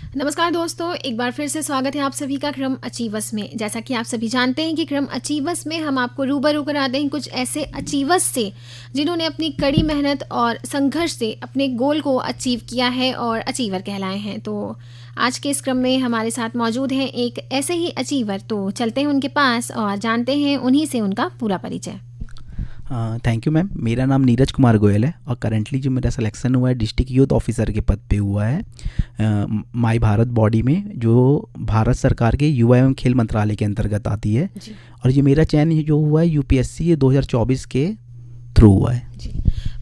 नमस्कार दोस्तों, एक बार फिर से स्वागत है आप सभी का क्रम अचीवर्स में। जैसा कि आप सभी जानते हैं कि क्रम अचीवर्स में हम आपको रूबरू कराते हैं कुछ ऐसे अचीवर्स से जिन्होंने अपनी कड़ी मेहनत और संघर्ष से अपने गोल को अचीव किया है और अचीवर कहलाए हैं। तो आज के इस क्रम में हमारे साथ मौजूद हैं एक ऐसे ही अचीवर। तो चलते हैं उनके पास और जानते हैं उन्हीं से उनका पूरा परिचय। Thank you ma'am. मेरा नाम नीरज कुमार गोयल है और करंटली जो मेरा सिलेक्शन हुआ है डिस्ट्रिक्ट यूथ ऑफिसर के पद पे हुआ है माई भारत बॉडी में, जो भारत सरकार के युवा एवं खेल मंत्रालय के अंतर्गत आती है। और ये मेरा चयन जो हुआ है यूपीएससी 2024 के थ्रू हुआ है। जी,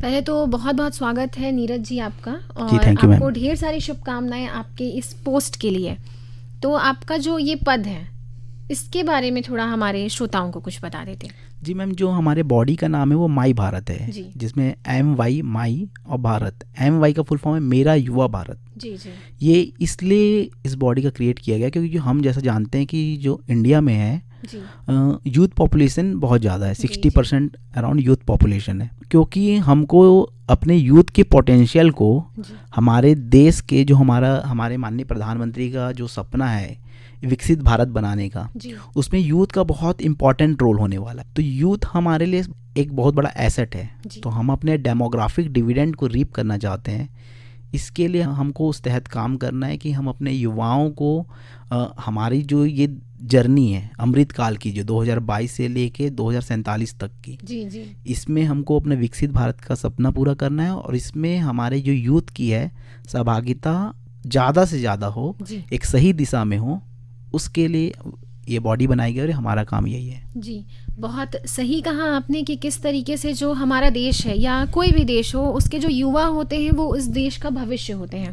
पहले तो बहुत बहुत स्वागत है नीरज जी आपका, और जी थैंक यू आपको मैम। ढेर सारी शुभकामनाएं आपके इस पोस्ट के लिए। तो आपका जो ये पद है इसके बारे में थोड़ा हमारे श्रोताओं को कुछ बता देते। जी मैम, जो हमारे बॉडी का नाम है वो माई भारत है, जिसमें MY माई और भारत, MY का फुल फॉर्म है मेरा युवा भारत। जी जी। ये इसलिए इस बॉडी का क्रिएट किया गया क्योंकि जो हम जैसा जानते हैं कि जो इंडिया में है यूथ पॉपुलेशन बहुत ज़्यादा है, 60% अराउंड यूथ पॉपुलेशन है। क्योंकि हमको अपने यूथ के पोटेंशियल को हमारे देश के जो हमारे माननीय प्रधानमंत्री का जो सपना है विकसित भारत बनाने का, उसमें यूथ का बहुत इंपॉर्टेंट रोल होने वाला है। तो यूथ हमारे लिए एक बहुत बड़ा एसेट है। तो हम अपने डेमोग्राफिक डिविडेंड को रीप करना चाहते हैं। इसके लिए हमको उस तहत काम करना है कि हम अपने युवाओं को हमारी जो ये जर्नी है अमृतकाल की, जो 2022 से लेके 2047 तक की, इसमें हमको अपने विकसित भारत का सपना पूरा करना है। और इसमें हमारे जो यूथ की है सहभागिता ज़्यादा से ज़्यादा हो, एक सही दिशा में हो, उसके लिए ये बॉडी बनाई गई और हमारा काम यही है। जी, बहुत सही कहा आपने कि किस तरीके से जो हमारा देश है या कोई भी देश हो, उसके जो युवा होते हैं वो इस देश का भविष्य होते हैं।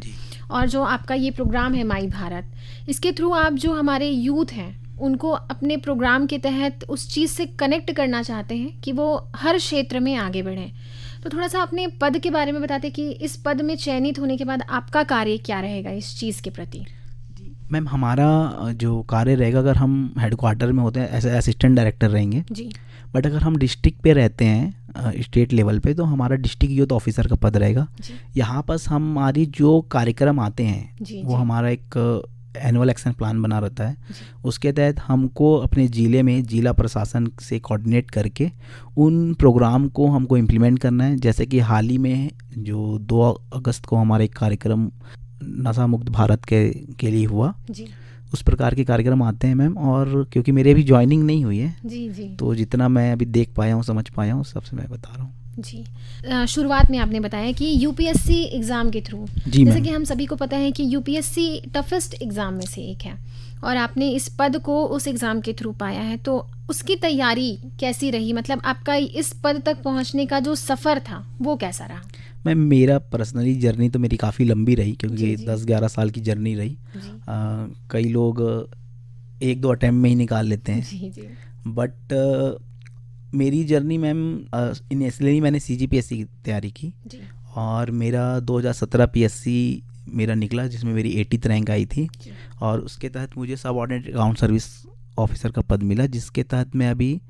और जो आपका ये प्रोग्राम है माई भारत, इसके थ्रू आप जो हमारे यूथ हैं उनको अपने प्रोग्राम के तहत उस चीज़ से कनेक्ट करना चाहते हैं कि वो हर क्षेत्र में आगे बढ़ें। तो थोड़ा सा अपने पद के बारे में बताते कि इस पद में चयनित होने के बाद आपका कार्य क्या रहेगा इस चीज़ के प्रति। मैम, हमारा जो कार्य रहेगा, अगर हम हेडक्वार्टर में होते हैं ऐसे असिस्टेंट डायरेक्टर रहेंगे जी। बट अगर हम डिस्ट्रिक्ट पे रहते हैं स्टेट लेवल पे, तो हमारा डिस्ट्रिक्ट यूथ ऑफिसर का पद रहेगा। यहाँ पास हमारी जो कार्यक्रम आते हैं वो हमारा एक एनुअल एक्शन प्लान बना रहता है। उसके तहत हमको अपने ज़िले में जिला प्रशासन से कोऑर्डिनेट करके उन प्रोग्राम को हमको इम्प्लीमेंट करना है। जैसे कि हाल ही में जो 2 अगस्त को हमारा एक कार्यक्रम नशा मुक्त भारत के लिए हुआ जी। उस प्रकार के कार्यक्रम आते हैं मैम। और क्योंकि मेरी अभी ज्वाइनिंग नहीं हुई है जी। तो जितना मैं अभी देख पाया हूँ, समझ पाया हूँ, सबसे मैं बता रहा हूँ जी। शुरुआत में आपने बताया कि यूपीएससी एग्ज़ाम के थ्रू, जैसे कि हम सभी को पता है कि यूपीएससी टफेस्ट एग्ज़ाम में से एक है और आपने इस पद को उस एग्ज़ाम के थ्रू पाया है। तो उसकी तैयारी कैसी रही, मतलब आपका इस पद तक पहुंचने का जो सफ़र था वो कैसा रहा? मैम, मेरा पर्सनली जर्नी तो मेरी काफ़ी लंबी रही, क्योंकि 10-11 साल की जर्नी रही। कई लोग 1-2 अटैम्प्ट में ही निकाल लेते हैं। बट मेरी जर्नी मैम, इनिशियली मैंने CGPSC की तैयारी की और मेरा 2017 PSC मेरा निकला, जिसमें मेरी 80th रैंक आई थी। और उसके तहत मुझे सब ऑर्डिनेट अकाउंट सर्विस ऑफिसर का पद मिला, जिसके तहत मैं अभी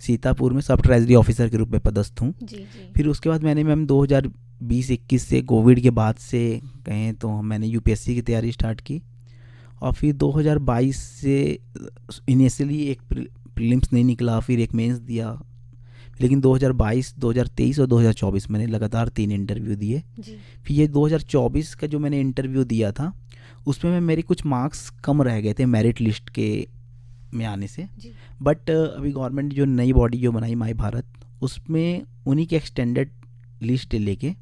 सीतापुर में सब ट्रेजरी ऑफिसर के रूप में पदस्थ हूँ। फिर उसके बाद मैंने मैम 2020-21 से, कोविड के बाद से कहें तो मैंने UPSC की तैयारी स्टार्ट की। और फिर 2022 से इनिशियली एक प्रीलिम्स नहीं निकला, फिर एक मेंस दिया। लेकिन 2022, 2023 और 2024 मैंने लगातार 3 इंटरव्यू दिए। फिर ये 2024 का जो मैंने इंटरव्यू दिया था उसमें मेरे कुछ मार्क्स कम रह गए थे मेरिट लिस्ट के में आने से। बट अभी गवर्नमेंट जो नई बॉडी जो बनाई माई भारत, उसमें उन्हीं के एक्सटेंडेड लिस्ट लेके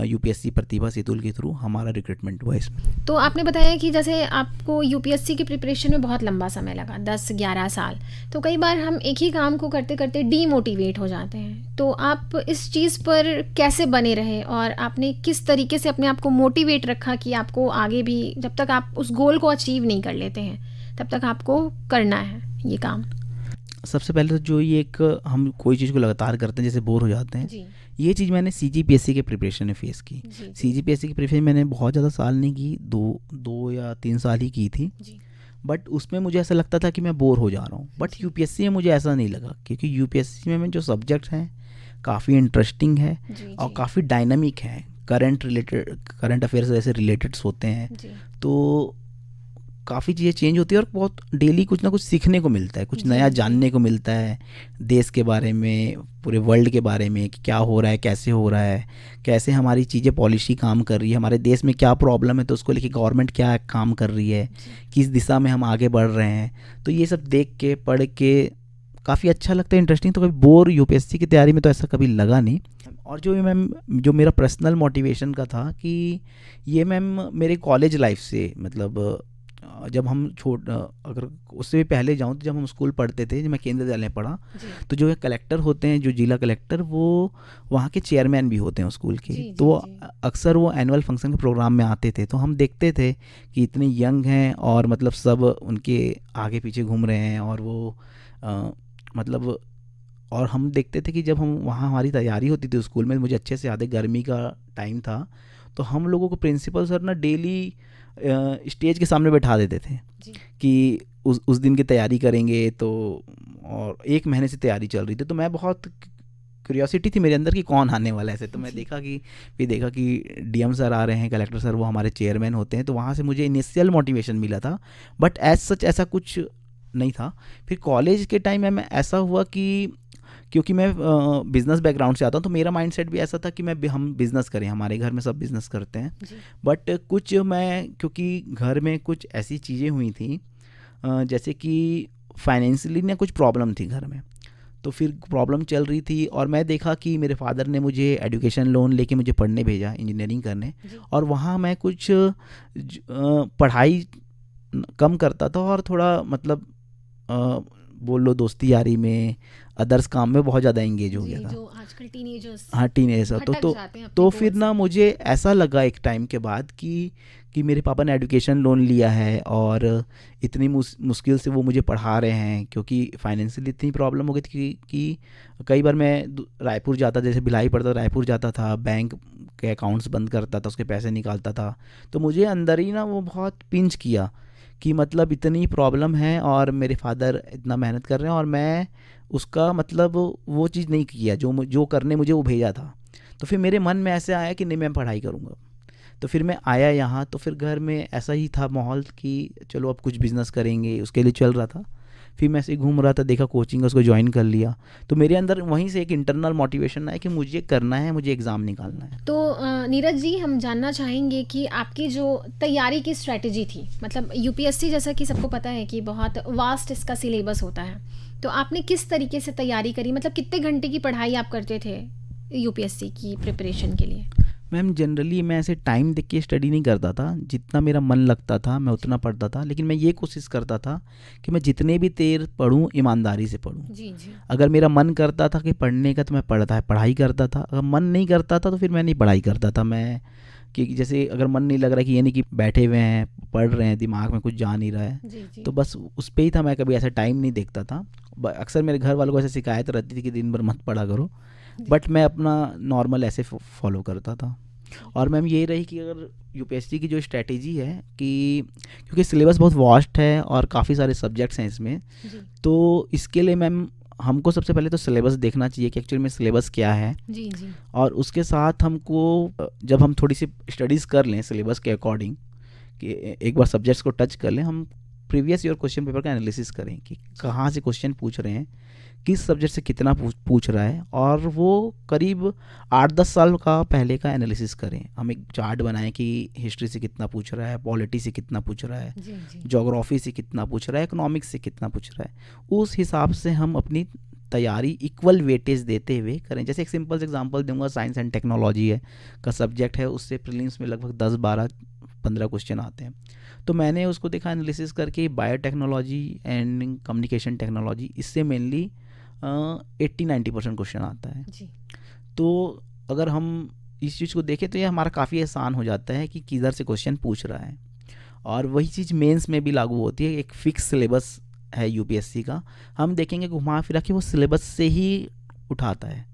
UPSC प्रतिभा सेतुल के थ्रू हमारा रिक्रूटमेंट हुआ इसमें। तो आपने बताया कि जैसे आपको UPSC की प्रिपरेशन में बहुत लंबा समय लगा, 10-11 साल। तो कई बार हम एक ही काम को करते करते डीमोटिवेट हो जाते हैं। तो आप इस चीज़ पर कैसे बने रहे और आपने किस तरीके से अपने आप को मोटिवेट रखा कि आपको आगे भी, जब तक आप उस गोल को अचीव नहीं कर लेते हैं तब तक आपको करना है ये काम? सबसे पहले तो जो ये एक हम कोई चीज़ को लगातार करते हैं, जैसे बोर हो जाते हैं, ये चीज़ मैंने CGPSC के प्रिपरेशन में फेस की। CGPSC की प्रिपरेशन मैंने बहुत ज़्यादा साल नहीं की, 2 या 3 साल ही की थी। बट उसमें मुझे ऐसा लगता था कि मैं बोर हो जा रहा हूँ। बट UPSC में मुझे ऐसा नहीं लगा, क्योंकि UPSC में जो सब्जेक्ट हैं काफ़ी इंटरेस्टिंग है और काफ़ी डायनामिक है। करंट अफेयर से रिलेटेड होते हैं, तो काफ़ी चीज़ें चेंज होती है और बहुत डेली कुछ ना कुछ सीखने को मिलता है, कुछ नया जानने को मिलता है देश के बारे में, पूरे वर्ल्ड के बारे में कि क्या हो रहा है, कैसे हो रहा है, कैसे हमारी चीज़ें पॉलिसी काम कर रही है, हमारे देश में क्या प्रॉब्लम है तो उसको लेके गवर्नमेंट क्या काम कर रही है, किस दिशा में हम आगे बढ़ रहे हैं। तो ये सब देख के पढ़ के काफ़ी अच्छा लगता है, इंटरेस्टिंग। तो कभी बोर यूपीएससी की तैयारी में तो ऐसा कभी लगा नहीं। और जो मेरा पर्सनल मोटिवेशन का था कि ये मैम मेरे कॉलेज लाइफ से, मतलब जब हम अगर उससे भी पहले जाऊँ तो जब हम स्कूल पढ़ते थे, जब मैं केंद्रीय विद्यालय में पढ़ा, तो जो कलेक्टर होते हैं, जो जिला कलेक्टर, वो वहाँ के चेयरमैन भी होते हैं स्कूल के। तो अक्सर वो एनुअल फंक्शन के प्रोग्राम में आते थे, तो हम देखते थे कि इतने यंग हैं और मतलब सब उनके आगे पीछे घूम रहे हैं, और वो मतलब, और हम देखते थे कि जब हम वहाँ हमारी तैयारी होती थी स्कूल में, मुझे अच्छे से याद है गर्मी का टाइम था, तो हम लोगों को प्रिंसिपल सर ना डेली स्टेज के सामने बैठा देते थे कि उस दिन की तैयारी करेंगे। तो और 1 महीने से तैयारी चल रही थी, तो मैं बहुत क्यूरियोसिटी थी मेरे अंदर कि कौन आने वाला है ऐसे। तो मैं देखा कि डीएम सर आ रहे हैं, कलेक्टर सर, वो हमारे चेयरमैन होते हैं। तो वहाँ से मुझे इनिशियल मोटिवेशन मिला था, बट एज सच ऐसा कुछ नहीं था। फिर कॉलेज के टाइम में ऐसा हुआ कि क्योंकि मैं बिज़नेस बैकग्राउंड से आता हूँ, तो मेरा माइंडसेट भी ऐसा था कि हम बिज़नेस करें, हमारे घर में सब बिज़नेस करते हैं। बट कुछ क्योंकि घर में कुछ ऐसी चीज़ें हुई थी, जैसे कि फाइनेंशियली ना कुछ प्रॉब्लम थी घर में, तो फिर प्रॉब्लम चल रही थी, और मैं देखा कि मेरे फादर ने मुझे एजुकेशन लोन लेके मुझे पढ़ने भेजा, इंजीनियरिंग करने, और वहाँ मैं कुछ पढ़ाई कम करता था और थोड़ा मतलब बोल लो दोस्ती यारी में, अदर्स काम में बहुत ज़्यादा एंगेज हो गया था। जो आजकल टीनेजर्स, हाँ टीनेजर, तो फिर ना मुझे ऐसा लगा एक टाइम के बाद कि मेरे पापा ने एजुकेशन लोन लिया है और इतनी मुश्किल से वो मुझे पढ़ा रहे हैं, क्योंकि फाइनेंशियली इतनी प्रॉब्लम हो गई थी कि कई बार मैं रायपुर जाता, जैसे भिलाई पड़ता, रायपुर जाता था, बैंक के अकाउंट्स बंद करता था, उसके पैसे निकालता था। तो मुझे अंदर ही ना वो बहुत पिंच किया कि मतलब इतनी प्रॉब्लम है और मेरे फादर इतना मेहनत कर रहे हैं और मैं उसका मतलब वो चीज़ नहीं किया जो करने मुझे वो भेजा था। तो फिर मेरे मन में ऐसे आया कि नहीं, मैं पढ़ाई करूँगा। तो फिर मैं आया यहाँ, तो फिर घर में ऐसा ही था माहौल कि चलो अब कुछ बिज़नेस करेंगे, उसके लिए चल रहा था। फिर मैं ऐसे ही घूम रहा था, देखा कोचिंग, उसको ज्वाइन कर लिया। तो मेरे अंदर वहीं से एक इंटरनल मोटिवेशन आया कि मुझे करना है, मुझे एग्ज़ाम निकालना है। तो नीरज जी, हम जानना चाहेंगे कि आपकी जो तैयारी की स्ट्रेटजी थी, मतलब यूपीएससी जैसा कि सबको पता है कि बहुत वास्ट इसका सिलेबस होता है, तो आपने किस तरीके से तैयारी करी, मतलब कितने घंटे की पढ़ाई आप करते थे यूपीएससी की प्रिपरेशन के लिए? मैम जनरली मैं ऐसे टाइम देख के स्टडी नहीं करता था, जितना मेरा मन लगता था मैं उतना पढ़ता था, लेकिन मैं ये कोशिश करता था कि मैं जितने भी देर पढूं ईमानदारी से पढूं। जी जी। अगर मेरा मन करता था कि पढ़ने का तो मैं पढ़ाई करता था, अगर मन नहीं करता था तो फिर मैं नहीं पढ़ाई करता था। मैं कि जैसे अगर मन नहीं लग रहा है, कि ये नहीं कि बैठे हुए हैं पढ़ रहे हैं, दिमाग में कुछ जा नहीं रहा है, जी जी। तो बस उस पर ही था। मैं कभी ऐसा टाइम नहीं देखता था। अक्सर मेरे घर वालों को ऐसे शिकायत रहती थी कि दिन भर मत पढ़ा करो, बट मैं अपना नॉर्मल ऐसे फॉलो करता था। और मैम ये रही कि अगर यूपीएससी की जो स्ट्रेटेजी है कि क्योंकि सिलेबस बहुत वास्ट है और काफ़ी सारे सब्जेक्ट्स हैं इसमें, तो इसके लिए मैम हमको सबसे पहले तो सिलेबस देखना चाहिए कि एक्चुअली में सिलेबस क्या है। जी जी। और उसके साथ हमको जब हम थोड़ी सी स्टडीज़ कर लें सिलेबस के अकॉर्डिंग, कि एक बार सब्जेक्ट्स को टच कर लें, हम प्रीवियस ईयर क्वेश्चन पेपर का एनालिसिस करें कि कहाँ से क्वेश्चन पूछ रहे हैं, किस सब्जेक्ट से कितना पूछ रहा है, और वो करीब 8-10 साल का पहले का एनालिसिस करें। हम एक चार्ट बनाएं कि हिस्ट्री से कितना पूछ रहा है, पॉलिटी से कितना पूछ रहा है, ज्योग्राफी से कितना पूछ रहा है, इकोनॉमिक्स से कितना पूछ रहा है। उस हिसाब से हम अपनी तैयारी इक्वल वेटेज देते हुए करें। जैसे एक सिंपल एग्जांपल दूंगा, साइंस एंड टेक्नोलॉजी है का सब्जेक्ट है, उससे प्रीलिम्स में लगभग 10-12-15 क्वेश्चन आते हैं। तो मैंने उसको देखा एनालिसिस करके, बायोटेक्नोलॉजी एंड कम्युनिकेशन टेक्नोलॉजी, इससे मेनली 80-90% क्वेश्चन आता है जी। तो अगर हम इस चीज़ को देखें तो ये हमारा काफ़ी आसान हो जाता है कि किधर से क्वेश्चन पूछ रहा है। और वही चीज़ मेंस में भी लागू होती है। एक फिक्स सिलेबस है यूपीएससी का, हम देखेंगे घुमा फिरा के वो सिलेबस से ही उठाता है।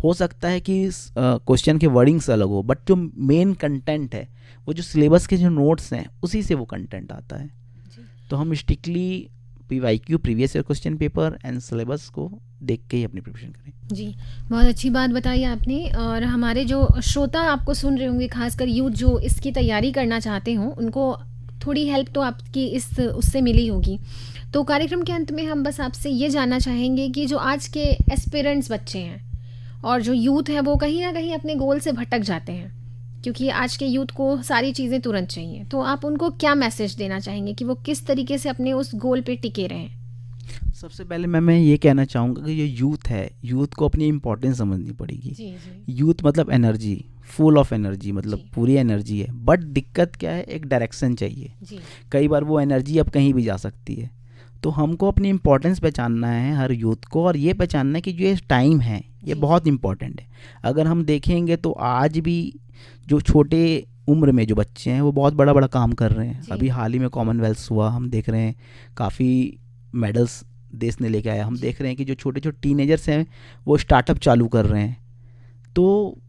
हो सकता है कि क्वेश्चन के वर्डिंग्स अलग हो, बट जो मेन कंटेंट है, वो जो सिलेबस के जो नोट्स हैं, उसी से वो कंटेंट आता है। तो हम strictly PYQ previous year question paper and syllabus को देख के ही अपनी प्रिपरेशन करें। जी, बहुत अच्छी बात बताई आपने। और हमारे जो श्रोता आपको सुन रहे होंगे, खासकर यूथ जो इसकी तैयारी करना चाहते हों, उनको थोड़ी हेल्प तो आपकी उससे मिली होगी। तो कार्यक्रम के अंत में हम बस आपसे ये जानना चाहेंगे कि जो आज के एस्पिरेंट्स बच्चे हैं और जो यूथ है वो कहीं ना कहीं अपने गोल से भटक जाते हैं, क्योंकि आज के यूथ को सारी चीज़ें तुरंत चाहिए, तो आप उनको क्या मैसेज देना चाहेंगे कि वो किस तरीके से अपने उस गोल पे टिके रहें? सबसे पहले मैं ये कहना चाहूँगा कि जो यूथ है, यूथ को अपनी इम्पोर्टेंस समझनी पड़ेगी। जी जी। यूथ मतलब एनर्जी, फुल ऑफ एनर्जी, मतलब जी। पूरी एनर्जी है, बट दिक्कत क्या है, एक डायरेक्शन चाहिए। जी। कई बार वो एनर्जी अब कहीं भी जा सकती है, तो हमको अपनी इम्पोर्टेंस पहचानना है हर यूथ को, और ये पहचानना है कि जो ये टाइम है ये जी। बहुत इम्पॉर्टेंट है। अगर हम देखेंगे तो आज भी जो छोटे उम्र में जो बच्चे हैं वो बहुत बड़ा बड़ा काम कर रहे हैं। जी। अभी हाल ही में कॉमनवेल्थ हुआ, हम देख रहे हैं काफ़ी मेडल्स देश ने लेके आया। हम देख रहे हैं कि जो छोटे छोटे टीनेजर्स हैं वो स्टार्टअप चालू कर रहे हैं। तो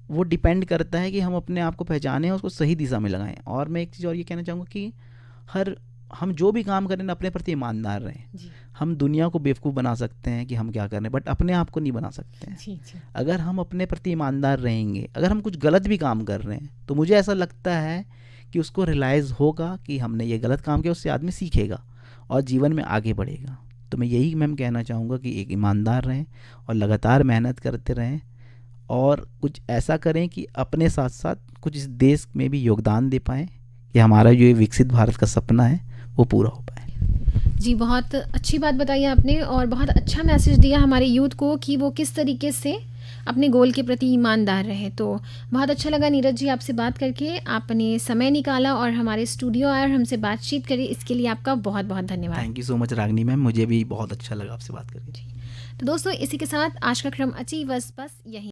वो डिपेंड करता है कि हम अपने आप को पहचानें और उसको सही दिशा में लगाएं। और मैं एक चीज़ और ये कहना चाहूँगा कि हम जो भी काम करें ना, अपने प्रति ईमानदार रहें। जी। हम दुनिया को बेवकूफ़ बना सकते हैं कि हम क्या कर रहे हैं, बट अपने आप को नहीं बना सकते हैं। जी जी। अगर हम अपने प्रति ईमानदार रहेंगे, अगर हम कुछ गलत भी काम कर रहे हैं, तो मुझे ऐसा लगता है कि उसको रियलाइज़ होगा कि हमने ये गलत काम किया, उससे आदमी सीखेगा और जीवन में आगे बढ़ेगा। तो मैं यही मैम कहना चाहूँगा कि एक ईमानदार रहें और लगातार मेहनत करते रहें और कुछ ऐसा करें कि अपने साथ साथ कुछ इस देश में भी योगदान दे पाएँ कि हमारा जो ये विकसित भारत का सपना है वो पूरा हो पाए। जी, बहुत अच्छी बात बताई आपने और बहुत अच्छा मैसेज दिया हमारे यूथ को कि वो किस तरीके से अपने गोल के प्रति ईमानदार रहे। तो बहुत अच्छा लगा नीरज जी आपसे बात करके, आपने समय निकाला और हमारे स्टूडियो आए और हमसे बातचीत करी, इसके लिए आपका बहुत बहुत धन्यवाद। Thank you so much Ragini ma'am, मुझे भी बहुत अच्छा लगा आपसे बात करके। तो दोस्तों, इसी के साथ आज का क्रम अचीवर्स बस यहीं